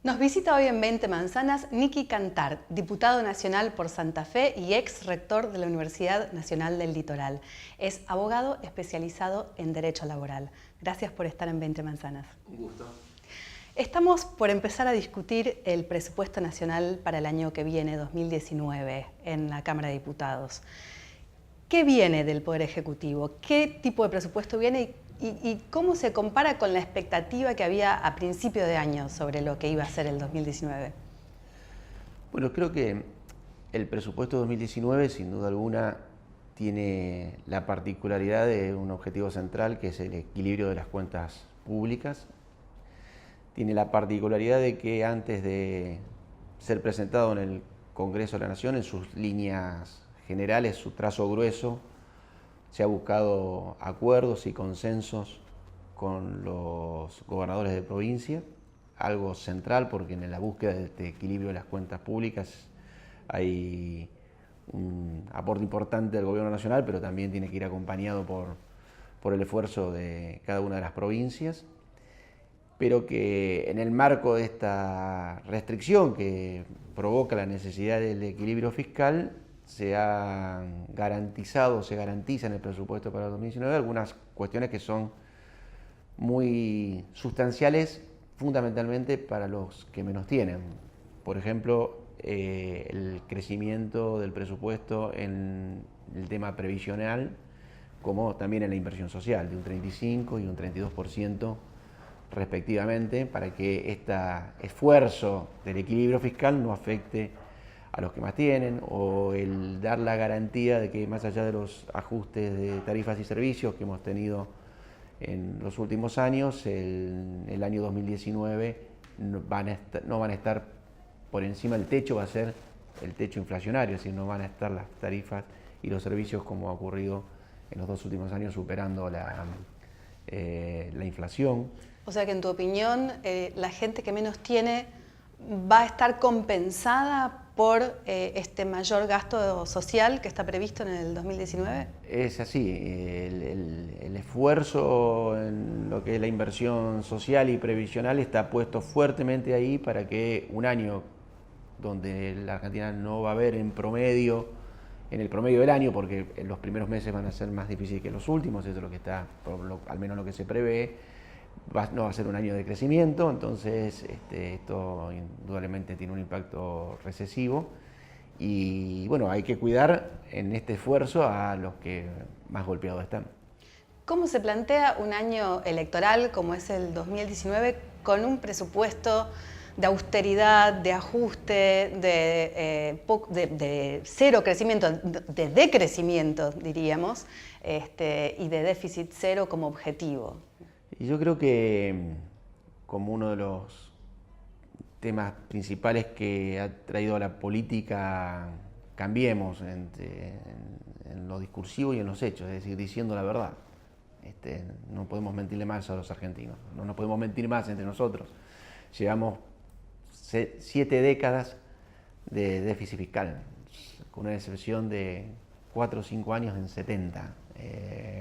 Nos visita hoy en 20 Manzanas Nicky Cantar, diputado nacional por Santa Fe y ex rector de la Universidad Nacional del Litoral. Es abogado especializado en Derecho Laboral. Gracias por estar en 20 Manzanas. Un gusto. Estamos por empezar a discutir el presupuesto nacional para el año que viene, 2019, en la Cámara de Diputados. ¿Qué viene del Poder Ejecutivo? ¿Qué tipo de presupuesto viene y cómo se compara con la expectativa que había a principio de año sobre lo que iba a ser el 2019? Bueno, creo que el presupuesto 2019, sin duda alguna, tiene la particularidad de un objetivo central, que es el equilibrio de las cuentas públicas. Tiene la particularidad de que antes de ser presentado en el Congreso de la Nación, en sus líneas generales, su trazo grueso, se ha buscado acuerdos y consensos con los gobernadores de provincia, algo central porque en la búsqueda de este equilibrio de las cuentas públicas hay un aporte importante del gobierno nacional, pero también tiene que ir acompañado por el esfuerzo de cada una de las provincias, pero que en el marco de esta restricción que provoca la necesidad del equilibrio fiscal, se garantiza en el presupuesto para el 2019 algunas cuestiones que son muy sustanciales, fundamentalmente para los que menos tienen. Por ejemplo, el crecimiento del presupuesto en el tema previsional, como también en la inversión social, de un 35 y un 32% respectivamente, para que este esfuerzo del equilibrio fiscal no afecte a los que más tienen, o el dar la garantía de que más allá de los ajustes de tarifas y servicios que hemos tenido en los últimos años, el año 2019 no van a estar por encima del techo, va a ser el techo inflacionario, es decir, no van a estar las tarifas y los servicios como ha ocurrido en los dos últimos años superando la inflación. O sea que en tu opinión, la gente que menos tiene va a estar compensada por este mayor gasto social que está previsto en el 2019? Es así, el esfuerzo en lo que es la inversión social y previsional está puesto fuertemente ahí para que un año donde la Argentina no va a haber en el promedio del año, porque los primeros meses van a ser más difíciles que los últimos, eso es lo que está, al menos lo que se prevé. No va a ser un año de crecimiento, entonces esto indudablemente tiene un impacto recesivo y bueno, hay que cuidar en este esfuerzo a los que más golpeados están. ¿Cómo se plantea un año electoral como es el 2019 con un presupuesto de austeridad, de ajuste, de cero crecimiento, de decrecimiento diríamos, y de déficit cero como objetivo? Y yo creo que como uno de los temas principales que ha traído a la política, cambiemos en lo discursivo y en los hechos, es decir, diciendo la verdad. No podemos mentirle más a los argentinos, no nos podemos mentir más entre nosotros. Llevamos 7 décadas de déficit fiscal, con una excepción de 4 o 5 años en 70.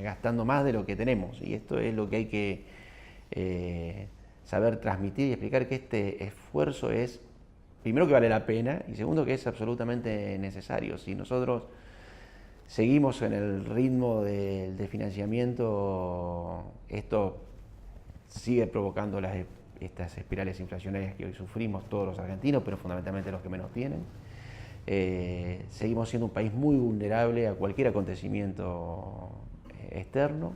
Gastando más de lo que tenemos, y esto es lo que hay que saber transmitir y explicar, que este esfuerzo es, primero, que vale la pena, y segundo, que es absolutamente necesario. Si nosotros seguimos en el ritmo de financiamiento, esto sigue provocando estas espirales inflacionarias que hoy sufrimos todos los argentinos, pero fundamentalmente los que menos tienen. Seguimos siendo un país muy vulnerable a cualquier acontecimiento externo.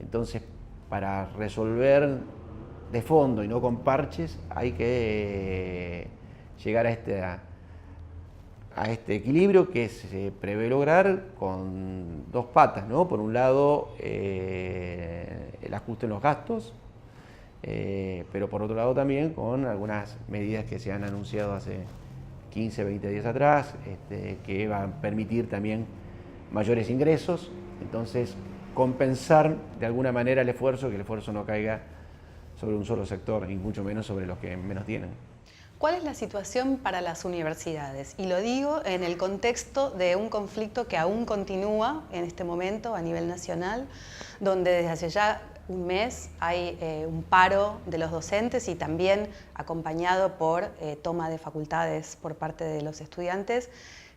Entonces, para resolver de fondo y no con parches, hay que llegar a este equilibrio que se prevé lograr con dos patas, ¿no? Por un lado, el ajuste en los gastos, pero por otro lado también con algunas medidas que se han anunciado hace 15, 20 días atrás, que va a permitir también mayores ingresos, entonces compensar de alguna manera el esfuerzo, que el esfuerzo no caiga sobre un solo sector y mucho menos sobre los que menos tienen. ¿Cuál es la situación para las universidades? Y lo digo en el contexto de un conflicto que aún continúa en este momento a nivel nacional, donde desde hace ya un mes hay un paro de los docentes y también acompañado por toma de facultades por parte de los estudiantes,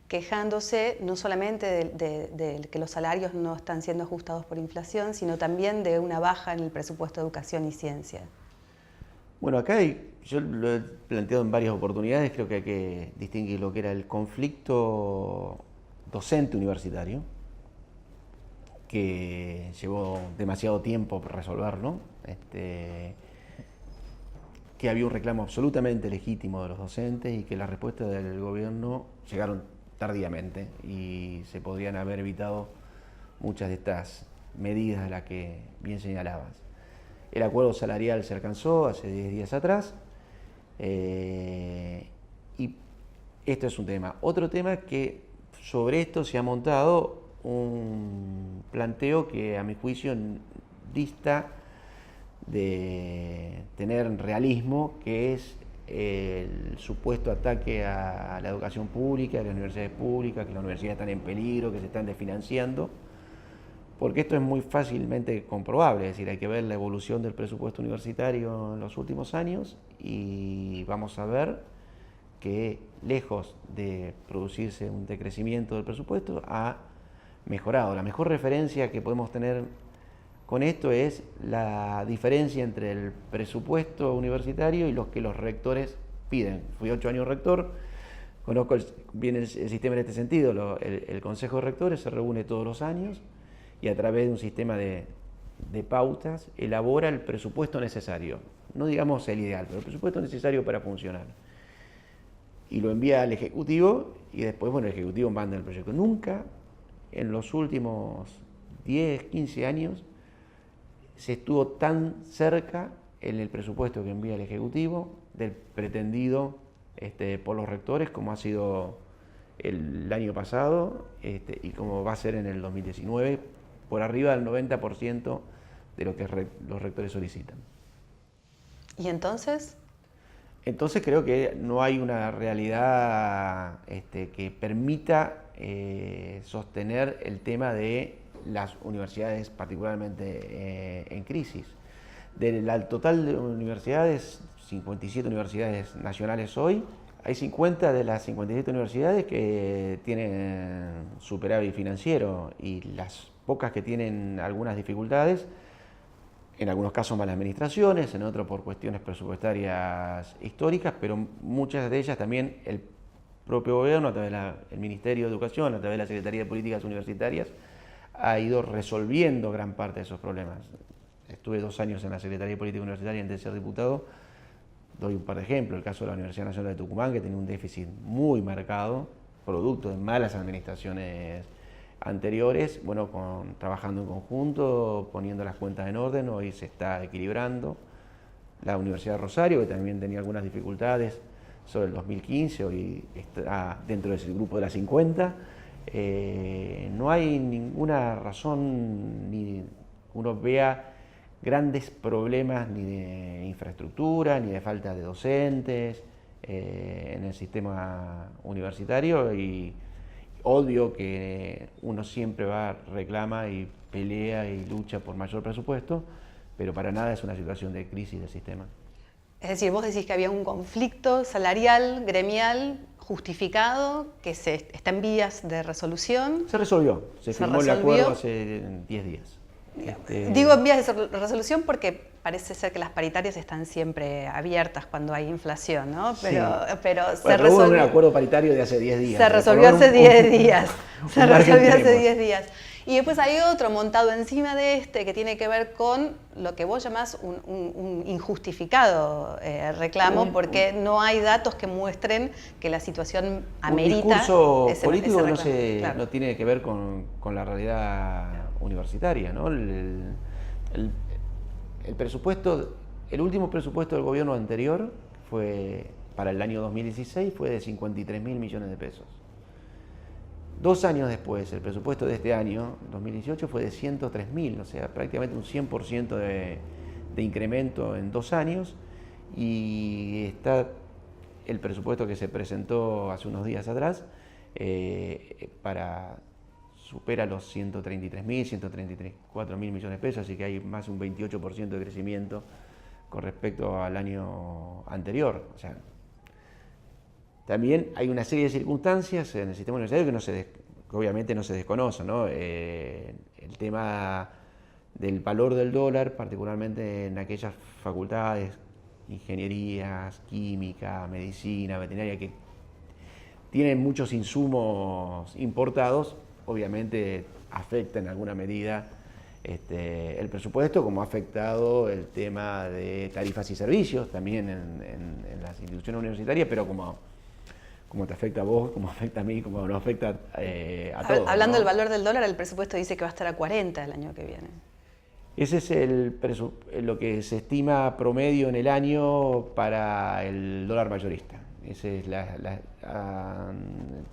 quejándose no solamente de que los salarios no están siendo ajustados por inflación, sino también de una baja en el presupuesto de educación y ciencia. Bueno, acá yo lo he planteado en varias oportunidades, creo que hay que distinguir lo que era el conflicto docente universitario, que llevó demasiado tiempo para resolverlo, que había un reclamo absolutamente legítimo de los docentes y que las respuestas del gobierno llegaron tardíamente y se podrían haber evitado muchas de estas medidas de las que bien señalabas. El acuerdo salarial se alcanzó hace 10 días atrás y esto es un tema. Otro tema es que sobre esto se ha montado un planteo que a mi juicio dista de tener realismo, que es el supuesto ataque a la educación pública, a las universidades públicas, que las universidades están en peligro, que se están desfinanciando, porque esto es muy fácilmente comprobable, es decir, hay que ver la evolución del presupuesto universitario en los últimos años y vamos a ver que lejos de producirse un decrecimiento del presupuesto ha mejorado. La mejor referencia que podemos tener con esto es la diferencia entre el presupuesto universitario y los que los rectores piden. Fui 8 años rector, conozco bien el sistema en este sentido. El Consejo de Rectores se reúne todos los años y a través de un sistema de pautas elabora el presupuesto necesario. No digamos el ideal, pero el presupuesto necesario para funcionar. Y lo envía al Ejecutivo y después, bueno, el Ejecutivo manda el proyecto. Nunca en los últimos 10, 15 años se estuvo tan cerca en el presupuesto que envía el Ejecutivo del pretendido por los rectores como ha sido el año pasado y como va a ser en el 2019, por arriba del 90% de lo que los rectores solicitan. ¿Y entonces? Entonces creo que no hay una realidad que permita sostener el tema de las universidades particularmente en crisis. Del total de universidades, 57 universidades nacionales hoy, hay 50 de las 57 universidades que tienen superávit financiero y las pocas que tienen algunas dificultades, en algunos casos malas administraciones, en otros por cuestiones presupuestarias históricas, pero muchas de ellas también el propio gobierno, a través del Ministerio de Educación, a través de la Secretaría de Políticas Universitarias, ha ido resolviendo gran parte de esos problemas. Estuve 2 años en la Secretaría de Política Universitaria antes de ser diputado. Doy un par de ejemplos. El caso de la Universidad Nacional de Tucumán, que tenía un déficit muy marcado, producto de malas administraciones anteriores. Bueno, trabajando en conjunto, poniendo las cuentas en orden, hoy se está equilibrando. La Universidad de Rosario, que también tenía algunas dificultades sobre el 2015, hoy está dentro del grupo de las 50. No hay ninguna razón ni uno vea grandes problemas ni de infraestructura, ni de falta de docentes en el sistema universitario y obvio que uno siempre reclama y pelea y lucha por mayor presupuesto, pero para nada es una situación de crisis del sistema. Es decir, vos decís que había un conflicto salarial, gremial, justificado, que está en vías de resolución. Se resolvió, se firmó el acuerdo hace 10 días. Digo en vías de resolución porque parece ser que las paritarias están siempre abiertas cuando hay inflación, ¿no? Pero se resolvió. Hubo un acuerdo paritario de hace 10 días. Se resolvió hace 10 días. Se resolvió hace 10 días. Y después hay otro montado encima de que tiene que ver con lo que vos llamás un injustificado reclamo, porque no hay datos que muestren que la situación amerita. Un discurso político ese no tiene que ver con la realidad universitaria, ¿no? El presupuesto, el último presupuesto del gobierno anterior fue para el año 2016 fue de 53.000 millones de pesos. 2 años después, el presupuesto de este año, 2018, fue de 103.000, o sea, prácticamente un 100% de incremento en 2 años, y está el presupuesto que se presentó hace unos días atrás para supera los 134 mil millones de pesos, así que hay más de un 28% de crecimiento con respecto al año anterior. O sea, también hay una serie de circunstancias en el sistema universitario que obviamente no se desconocen, ¿no? El tema del valor del dólar, particularmente en aquellas facultades, ingenierías, química, medicina, veterinaria, que tienen muchos insumos importados, obviamente afecta en alguna medida el presupuesto, como ha afectado el tema de tarifas y servicios también en las instituciones universitarias, pero como te afecta a vos, como afecta a mí, como nos afecta a todos. Hablando ¿no? del valor del dólar, el presupuesto dice que va a estar a 40 el año que viene. Ese es lo que se estima promedio en el año para el dólar mayorista. Ese es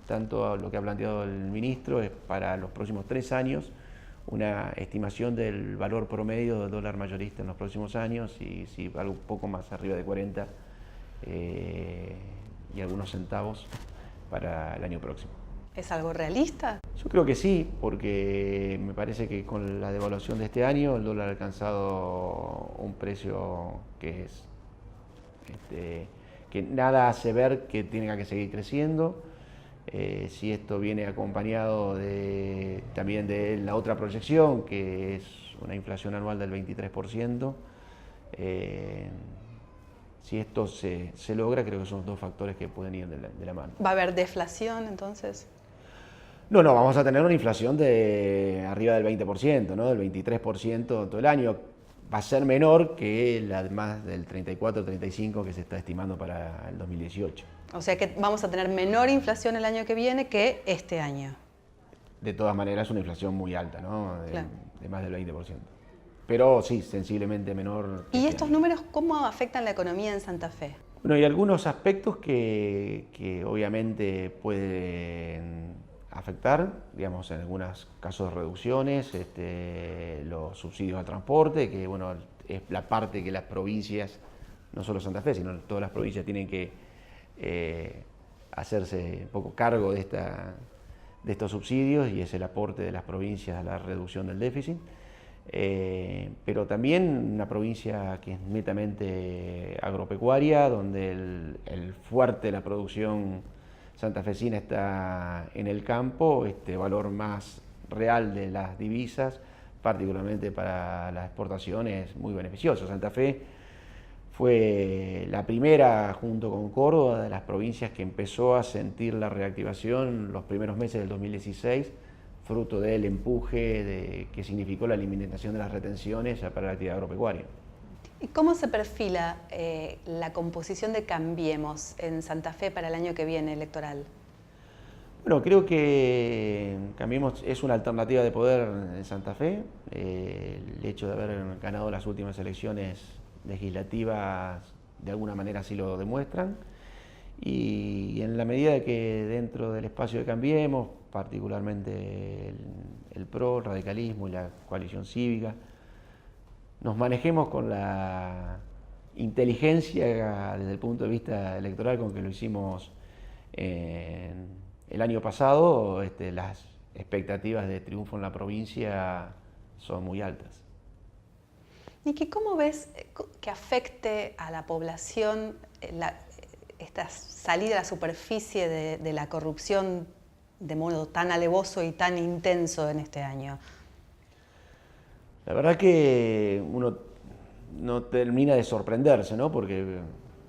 tanto lo que ha planteado el ministro es para los próximos 3 años, una estimación del valor promedio del dólar mayorista en los próximos años, y si algo un poco más arriba de 40 y algunos centavos para el año próximo. ¿Es algo realista? Yo creo que sí, porque me parece que con la devaluación de este año el dólar ha alcanzado un precio que es que nada hace ver que tenga que seguir creciendo. Si esto viene acompañado también de la otra proyección, que es una inflación anual del 23%, si esto se logra, creo que son 2 factores que pueden ir de la mano. ¿Va a haber deflación entonces? No, vamos a tener una inflación de arriba del 20%, ¿no? Del 23% todo el año. Va a ser menor que la más del 34-35% que se está estimando para el 2018. O sea que vamos a tener menor inflación el año que viene que este año. De todas maneras, una inflación muy alta, ¿no? Claro. De más del 20%. Pero sí, sensiblemente menor. ¿Y estos números cómo afectan la economía en Santa Fe? Bueno, hay algunos aspectos que obviamente pueden afectar, digamos, en algunos casos reducciones, los subsidios al transporte, que bueno, es la parte que las provincias, no solo Santa Fe, sino todas las provincias tienen que hacerse un poco cargo de estos subsidios, y es el aporte de las provincias a la reducción del déficit. Pero también una provincia que es netamente agropecuaria, donde el fuerte de la producción santafesina está en el campo, valor más real de las divisas, particularmente para la exportación, es muy beneficioso. Santa Fe fue la primera, junto con Córdoba, de las provincias que empezó a sentir la reactivación los primeros meses del 2016, fruto del empuje que significó la eliminación de las retenciones para la actividad agropecuaria. ¿Y cómo se perfila la composición de Cambiemos en Santa Fe para el año que viene electoral? Bueno, creo que Cambiemos es una alternativa de poder en Santa Fe. El hecho de haber ganado las últimas elecciones legislativas de alguna manera sí lo demuestran. Y en la medida de que dentro del espacio de Cambiemos, particularmente el PRO, el radicalismo y la coalición cívica, nos manejemos con la inteligencia desde el punto de vista electoral con que lo hicimos el año pasado, las expectativas de triunfo en la provincia son muy altas. Niki, ¿cómo ves que afecte a la población esta salida a la superficie de la corrupción de modo tan alevoso y tan intenso en este año? La verdad que uno no termina de sorprenderse, ¿no? Porque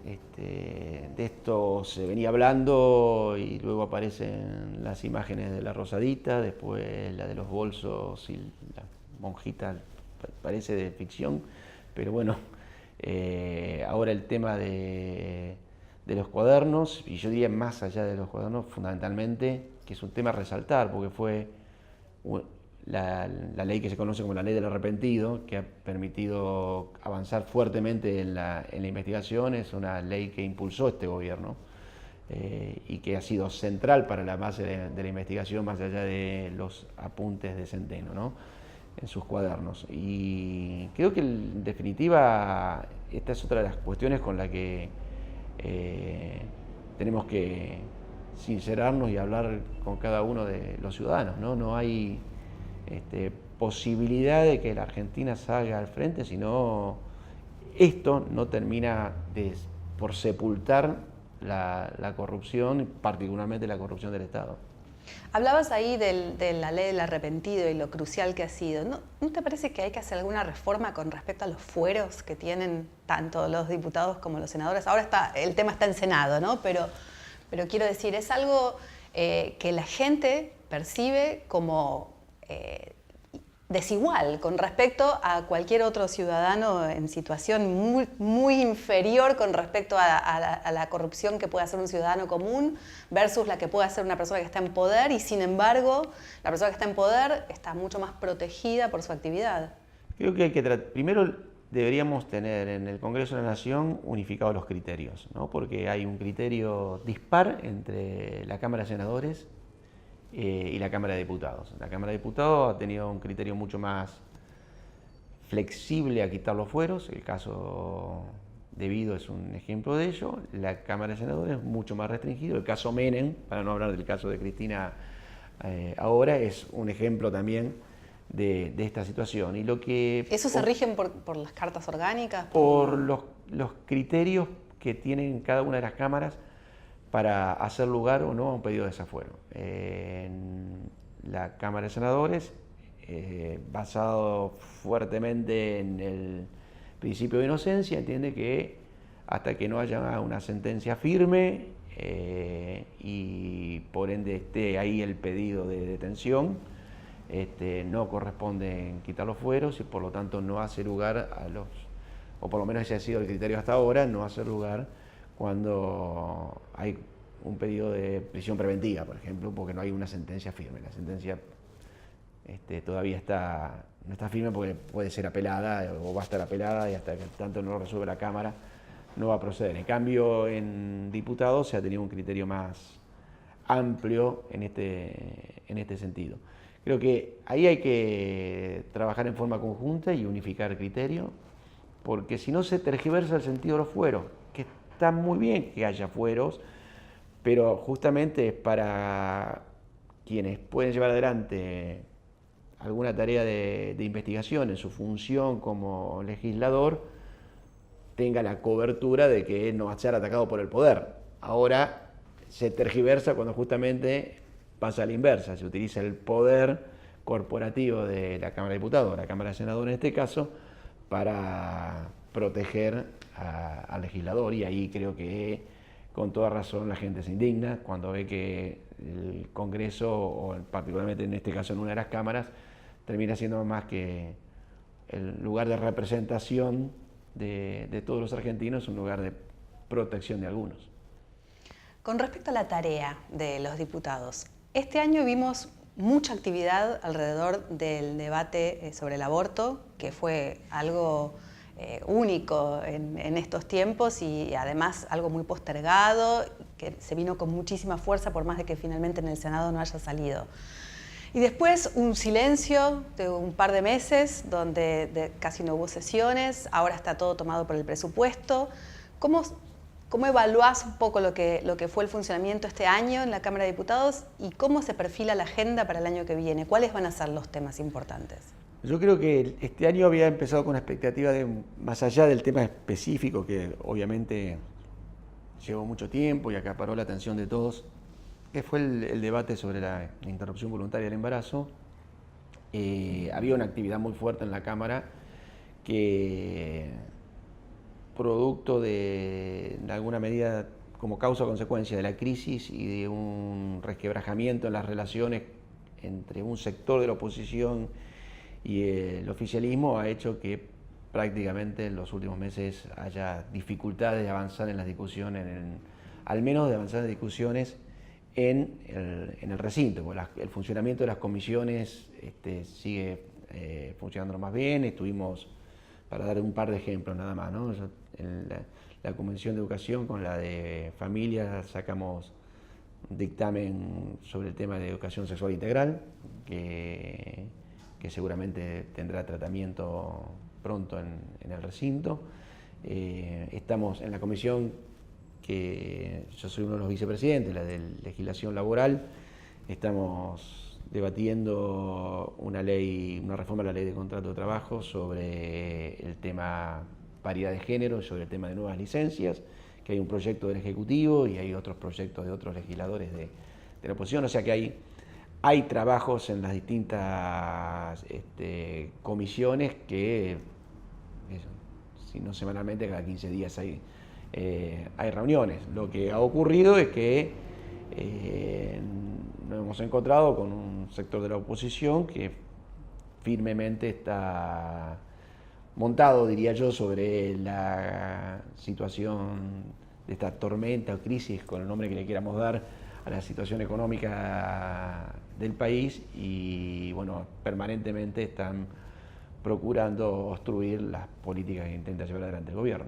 de esto se venía hablando y luego aparecen las imágenes de la Rosadita, después la de los bolsos y la monjita, parece de ficción, pero bueno, ahora el tema de los cuadernos, y yo diría más allá de los cuadernos, fundamentalmente, que es un tema a resaltar, porque fue la ley que se conoce como la ley del arrepentido, que ha permitido avanzar fuertemente en la investigación. Es una ley que impulsó este gobierno y que ha sido central para la base de la investigación, más allá de los apuntes de Centeno, ¿no?, en sus cuadernos. Y creo que en definitiva esta es otra de las cuestiones con la que tenemos que sincerarnos y hablar con cada uno de los ciudadanos, ¿no? No hay posibilidad de que la Argentina salga al frente, sino esto no termina por sepultar la corrupción, particularmente la corrupción del Estado. Hablabas ahí de la ley del arrepentido y lo crucial que ha sido. ¿No te parece que hay que hacer alguna reforma con respecto a los fueros que tienen tanto los diputados como los senadores? Ahora el tema está en Senado, ¿no? Pero quiero decir, es algo que la gente percibe como desigual con respecto a cualquier otro ciudadano en situación muy, muy inferior con respecto a la corrupción que puede hacer un ciudadano común versus la que puede hacer una persona que está en poder, y sin embargo la persona que está en poder está mucho más protegida por su actividad. Creo que primero deberíamos tener en el Congreso de la Nación unificados los criterios, ¿no? Porque hay un criterio dispar entre la Cámara de Senadores y la Cámara de Diputados. La Cámara de Diputados ha tenido un criterio mucho más flexible a quitar los fueros, el caso Debido es un ejemplo de ello. La Cámara de Senadores es mucho más restringido, el caso Menem, para no hablar del caso de Cristina ahora, es un ejemplo también de esta situación. Y ¿Eso se rigen por las cartas orgánicas? Por los criterios que tienen cada una de las cámaras para hacer lugar o no a un pedido de desafuero. En la Cámara de Senadores, basado fuertemente en el principio de inocencia, entiende que hasta que no haya una sentencia firme y por ende esté ahí el pedido de detención, no corresponde quitar los fueros y por lo tanto no hace lugar o por lo menos ese ha sido el criterio hasta ahora, no hace lugar cuando hay un pedido de prisión preventiva, por ejemplo, porque no hay una sentencia firme. La sentencia todavía no está firme porque puede ser apelada o va a estar apelada, y hasta que tanto no lo resuelve la Cámara no va a proceder. En cambio, en diputados se ha tenido un criterio más amplio en este sentido. Creo que ahí hay que trabajar en forma conjunta y unificar el criterio, porque si no se tergiversa el sentido de los fueros, que está muy bien que haya fueros, pero justamente es para quienes pueden llevar adelante alguna tarea de investigación en su función como legislador, tenga la cobertura de que no va a ser atacado por el poder. Ahora se tergiversa cuando justamente pasa a la inversa, se utiliza el poder corporativo de la Cámara de Diputados, la Cámara de Senadores en este caso, para proteger al legislador, y ahí creo que con toda razón la gente se indigna cuando ve que el Congreso, o particularmente en este caso en una de las cámaras, termina siendo más que el lugar de representación de todos los argentinos, un lugar de protección de algunos. Con respecto a la tarea de los diputados, este año vimos mucha actividad alrededor del debate sobre el aborto, que fue algo único en estos tiempos y además algo muy postergado, que se vino con muchísima fuerza por más de que finalmente en el Senado no haya salido. Y después un silencio de un par de meses donde casi no hubo sesiones, ahora está todo tomado por el presupuesto. ¿Cómo evaluás un poco lo que fue el funcionamiento este año en la Cámara de Diputados y cómo se perfila la agenda para el año que viene? ¿Cuáles van a ser los temas importantes? Yo creo que este año había empezado con una expectativa más allá del tema específico, que obviamente llevó mucho tiempo y acaparó la atención de todos, que fue el debate sobre la interrupción voluntaria del embarazo. Había una actividad muy fuerte en la Cámara que, producto de alguna medida, como causa o consecuencia de la crisis y de un resquebrajamiento en las relaciones entre un sector de la oposición y el oficialismo, ha hecho que prácticamente en los últimos meses haya dificultades de avanzar en las discusiones, al menos de avanzar en discusiones en el recinto. El funcionamiento de las comisiones sigue funcionando más bien. Estuvimos, para dar un par de ejemplos nada más, ¿no? En la Comisión de Educación con la de Familia sacamos un dictamen sobre el tema de educación sexual integral, que seguramente tendrá tratamiento pronto en el recinto. Estamos en la Comisión que yo soy uno de los vicepresidentes, la de legislación laboral. Estamos debatiendo una reforma de la ley de contrato de trabajo sobre el tema paridad de género, sobre el tema de nuevas licencias, que hay un proyecto del Ejecutivo y hay otros proyectos de otros legisladores de la oposición, o sea que hay trabajos en las distintas comisiones que, si no semanalmente, cada 15 días hay reuniones. Lo que ha ocurrido es que nos hemos encontrado con un sector de la oposición que firmemente está montado, diría yo, sobre la situación de esta tormenta o crisis, con el nombre que le queramos dar a la situación económica del país, y bueno, permanentemente están procurando obstruir las políticas que intenta llevar adelante el gobierno.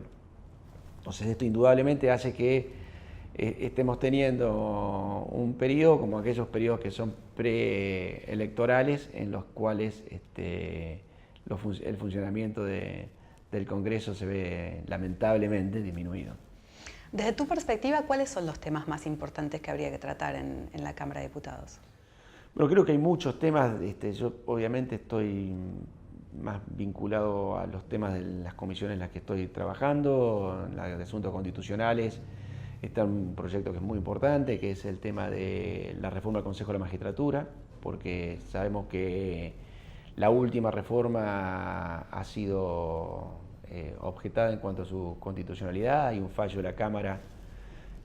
Entonces esto indudablemente hace que estemos teniendo un periodo como aquellos periodos que son preelectorales, en los cuales el funcionamiento del Congreso se ve lamentablemente disminuido. Desde tu perspectiva, ¿cuáles son los temas más importantes que habría que tratar en la Cámara de Diputados? Bueno, creo que hay muchos temas. Yo obviamente estoy más vinculado a los temas de las comisiones en las que estoy trabajando, en la de asuntos constitucionales. Está un proyecto que es muy importante, que es el tema de la reforma del Consejo de la Magistratura, porque sabemos que la última reforma ha sido objetada en cuanto a su constitucionalidad. Hay un fallo de la Cámara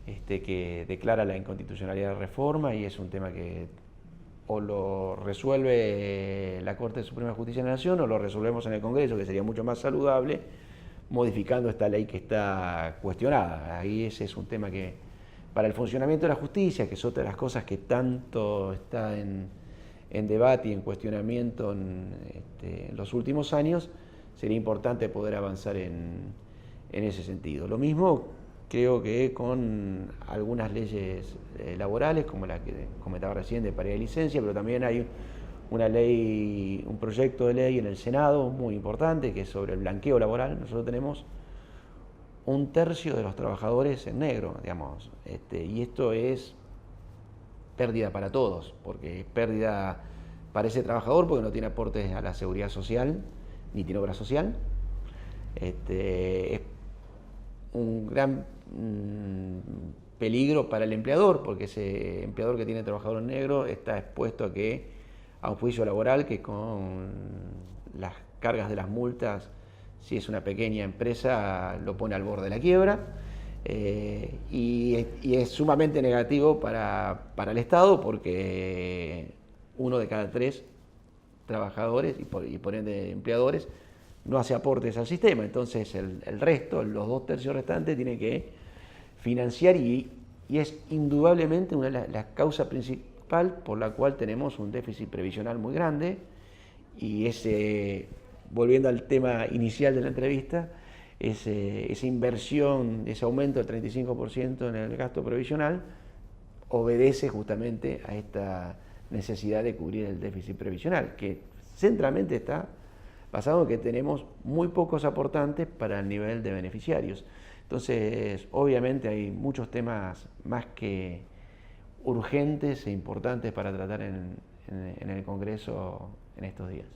que declara la inconstitucionalidad de la reforma, y es un tema que o lo resuelve la Corte Suprema de Justicia de la Nación o lo resolvemos en el Congreso, que sería mucho más saludable, modificando esta ley que está cuestionada. Ahí ese es un tema que, para el funcionamiento de la justicia, que es otra de las cosas que tanto está en debate y en cuestionamiento en los últimos años, sería importante poder avanzar en ese sentido. Lo mismo creo que con algunas leyes laborales, como la que comentaba recién de paridad de licencia, pero también hay un proyecto de ley en el Senado muy importante, que es sobre el blanqueo laboral. Nosotros tenemos 1/3 de los trabajadores en negro, digamos, y esto es pérdida para todos, porque es pérdida para ese trabajador porque no tiene aportes a la seguridad social, ni tiene obra social. Es un gran peligro para el empleador, porque ese empleador que tiene trabajador en negro está expuesto a un juicio laboral que, con las cargas de las multas, si es una pequeña empresa, lo pone al borde de la quiebra, y es sumamente negativo para el Estado, porque 1 de cada 3 trabajadores y por ende empleadores no hace aportes al sistema. Entonces el resto, los 2/3 restantes, tienen que financiar, y es indudablemente la causa principal por la cual tenemos un déficit previsional muy grande. Y volviendo al tema inicial de la entrevista, esa inversión, ese aumento del 35% en el gasto previsional, obedece justamente a esta necesidad de cubrir el déficit previsional, que centralmente está basado en que tenemos muy pocos aportantes para el nivel de beneficiarios. Entonces, obviamente hay muchos temas más que urgentes e importantes para tratar en el Congreso en estos días.